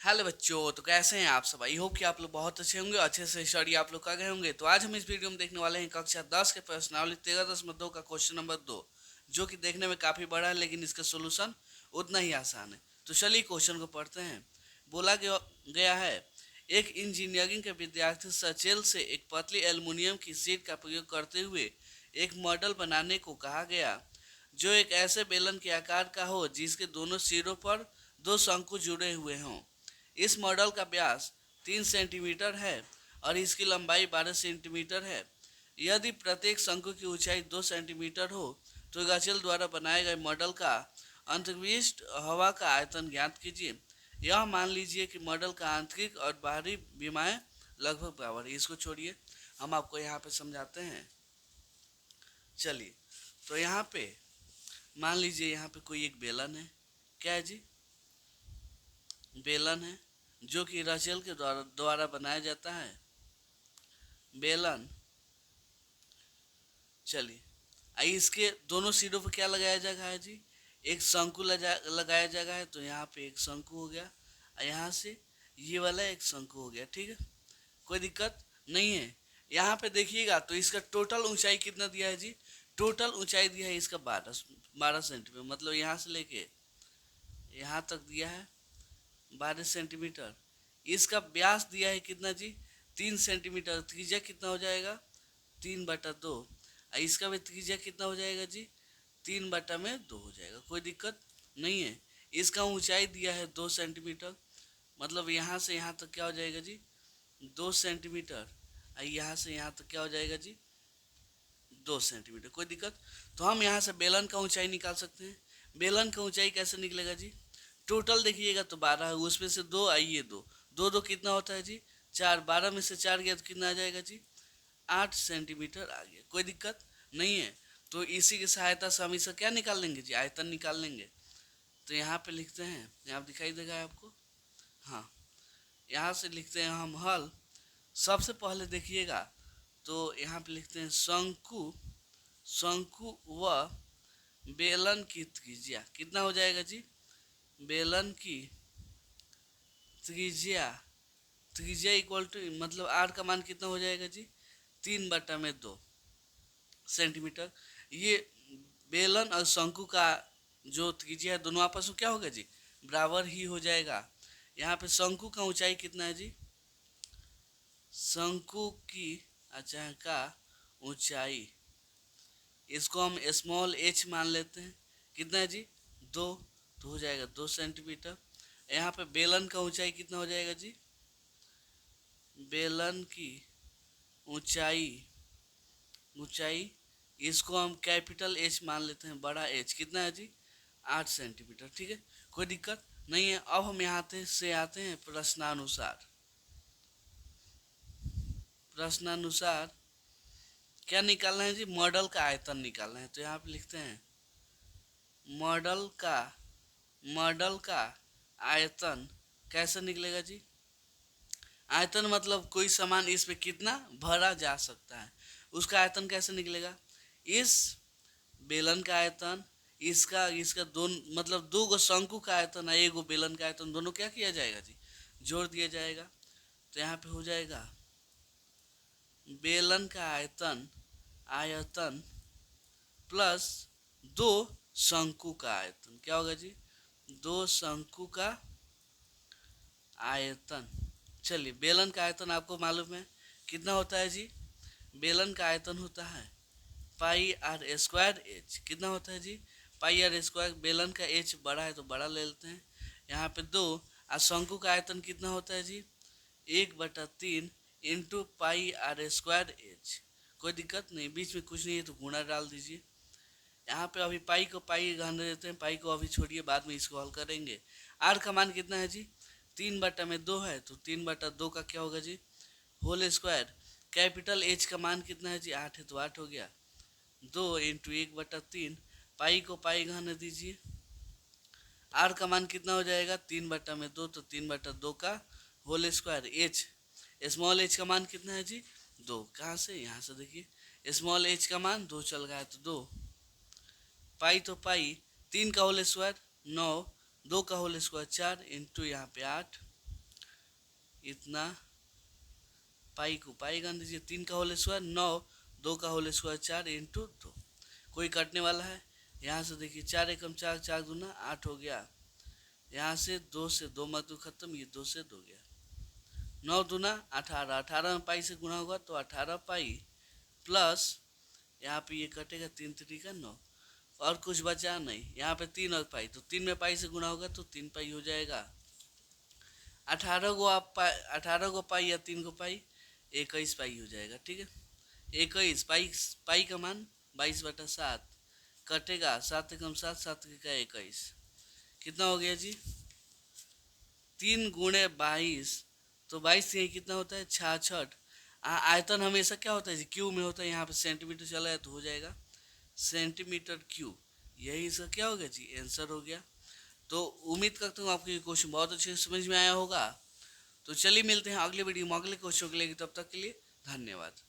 Hello बच्चों, तो कैसे हैं आप सब। आई होप कि आप लोग बहुत अच्छे होंगे, अच्छे से स्टडी आप लोग कर गए होंगे। तो आज हम इस वीडियो में देखने वाले हैं कक्षा 10 के प्रश्नावली 13.2 का क्वेश्चन नंबर 2, जो कि देखने में काफ़ी बड़ा है लेकिन इसका सोल्यूशन उतना ही आसान है। तो चलिए क्वेश्चन को पढ़ते हैं। बोला गया है, एक इंजीनियरिंग के विद्यार्थी सचेल से एक पतली एल्युमिनियम की शीट का प्रयोग करते हुए एक मॉडल बनाने को कहा गया, जो एक ऐसे बेलन के आकार का हो जिसके दोनों सिरों पर दो शंकु जुड़े हुए हों। इस मॉडल का व्यास 3 सेंटीमीटर है और इसकी लंबाई 12 सेंटीमीटर है। यदि प्रत्येक शंकु की ऊंचाई 2 सेंटीमीटर हो तो गाचेल द्वारा बनाए गए मॉडल का अंतर्विष्ट हवा का आयतन ज्ञात कीजिए। यह मान लीजिए कि मॉडल का आंतरिक और बाहरी विमाएं लगभग बराबर है। इसको छोड़िए, हम आपको यहाँ पे समझाते हैं। चलिए, तो यहाँ पे मान लीजिए यहाँ पे कोई एक बेलन है। क्या है जी? बेलन है, जो कि राचेल के द्वारा बनाया जाता है। बेलन, चलिए आइए इसके दोनों सिरों पर क्या लगाया जाएगा है जी? एक शंकु लगाया जाएगा है। तो यहाँ पे एक शंकु हो गया और यहाँ से ये वाला एक शंकु हो गया। ठीक है, कोई दिक्कत नहीं है। यहाँ पे देखिएगा तो इसका टोटल ऊंचाई कितना दिया है जी? टोटल ऊंचाई दिया है इसका 12 सेंटीमीटर, मतलब यहाँ से लेके यहाँ तक दिया है 12 सेंटीमीटर। इसका व्यास दिया है कितना जी? 3 सेंटीमीटर। त्रिज्या कितना हो जाएगा? 3/2। इसका भी त्रिज्या कितना हो जाएगा जी? 3/2 हो जाएगा। कोई दिक्कत नहीं है। इसका ऊंचाई दिया है 2 सेंटीमीटर, मतलब यहाँ से यहाँ तक क्या हो जाएगा जी? 2 सेंटीमीटर। यहाँ से यहाँ तक क्या हो जाएगा जी? 2 सेंटीमीटर। कोई दिक्कत? तो हम यहाँ से बेलन का ऊंचाई निकाल सकते हैं। बेलन का ऊंचाई कैसे निकलेगा जी? टोटल देखिएगा तो 12 है, उसमें से 2 आइए, दो दो दो कितना होता है जी? 4। 12 में से 4 गया तो कितना आ जाएगा जी? 8 सेंटीमीटर आ गया। कोई दिक्कत नहीं है। तो इसी की सहायता से हम इसका क्या निकाल लेंगे जी? आयतन निकाल लेंगे। तो यहाँ पे लिखते हैं, यहाँ दिखाई देगा आपको। हाँ, यहाँ से लिखते हैं हम हल। सबसे पहले देखिएगा तो यहाँ पे लिखते हैं शंकु। शंकु व बेलन की त्रिज्या कितना हो जाएगा जी? बेलन की त्रिज्या, त्रिज्या इक्वल टू, मतलब आर का मान कितना हो जाएगा जी? 3/2 सेंटीमीटर। ये बेलन और शंकु का जो त्रिज्या है दोनों आपस में क्या होगा जी? बराबर ही हो जाएगा। यहाँ पे शंकु का ऊंचाई कितना है जी? शंकु की अच्छा का ऊंचाई, इसको हम स्मॉल एच मान लेते हैं। कितना है जी? 2। तो हो जाएगा 2 सेंटीमीटर। यहाँ पे बेलन का ऊंचाई कितना हो जाएगा जी? बेलन की ऊंचाई, ऊंचाई इसको हम कैपिटल एच मान लेते हैं, बड़ा एच। कितना है जी? 8 सेंटीमीटर। ठीक है, कोई दिक्कत नहीं है। अब हम यहाँ से आते हैं प्रश्नानुसार। प्रश्नानुसार क्या निकालना है जी? मॉडल का आयतन निकालना है। तो यहाँ पे लिखते हैं मॉडल का आयतन कैसे निकलेगा जी? आयतन मतलब कोई सामान इस पे कितना भरा जा सकता है, उसका आयतन कैसे निकलेगा? इस बेलन का आयतन, इसका इसका दोनों मतलब दो गो शंकु का आयतन है, एक गो बेलन का आयतन, दोनों क्या किया जाएगा जी? जोड़ दिया जाएगा। तो यहाँ पे हो जाएगा बेलन का आयतन, आयतन प्लस दो शंकु का आयतन। क्या होगा जी? 2 शंकु का आयतन। चलिए, बेलन का आयतन आपको मालूम है कितना होता है जी? बेलन का आयतन होता है πr²h। कितना होता है जी? πr²। बेलन का h बड़ा है तो बड़ा ले लेते हैं, यहाँ पे 2। और शंकु का आयतन कितना होता है जी? 1/3 इंटू πr²h। कोई दिक्कत नहीं, बीच में कुछ नहीं है तो गुणा डाल दीजिए। यहाँ पे अभी पाई को पाई रहने देते हैं, पाई को अभी छोड़िए, बाद में इसको हल करेंगे। आर का मान कितना है जी? 3/2 है, तो 3/2 का क्या होगा जी? Whole square. कैपिटल एच का मान कितना है जी? 8 है, तो 8 हो गया। 2 इंटू 1/3, पाई को पाई घाने दीजिए। आर का मान कितना हो जाएगा? 3/2, तो 3/2 का whole square. H, small H का मान कितना है जी? 2। कहाँ से? यहाँ से देखिए, स्मॉल एच का मान 2 चल गया है तो 2। पाई तो पाई, 3 का होल स्क्वायर 9, 2 का होल स्क्वायर 4 इंटू यहाँ पे 8। इतना पाई को पाई गान दीजिए, 3 का होल स्क्वायर 9, 2 का होल स्क्वायर 4 इंटू 2। कोई कटने वाला है? यहाँ से देखिए 4 एकम 4, 4 दूना 8 हो गया। यहाँ से 2 से 2 मत खत्म, ये 2 से 2 गया। 9 दूना 18, 18 में पाई से गुणा होगा तो 18 पाई प्लस यहाँ पे ये कटेगा 3 3 का 9, और कुछ बचा नहीं। यहाँ पे 3 और पाई, तो 3 में पाई से गुणा होगा तो 3 पाई हो जाएगा। 18 को आप 18 को पाई या 3 को पाई, 21 पाई हो जाएगा। ठीक है, 21 पाई, पाई का मान 22/7 कटेगा 7 एकम 7, 7 का 21, कितना हो गया जी? 3 गुणे 22, तो 22 से कितना होता है? 66। आयतन हमेशा क्या होता है जी? क्यू में होता है। यहाँ पे सेंटीमीटर चला है तो हो जाएगा सेंटीमीटर क्यू। यही इसका क्या हो गया जी? आंसर हो गया। तो उम्मीद करता हूँ आपको ये क्वेश्चन बहुत अच्छे से समझ में आया होगा। तो चलिए मिलते हैं अगले वीडियो में अगले क्वेश्चन के लिए, तब तक के लिए धन्यवाद।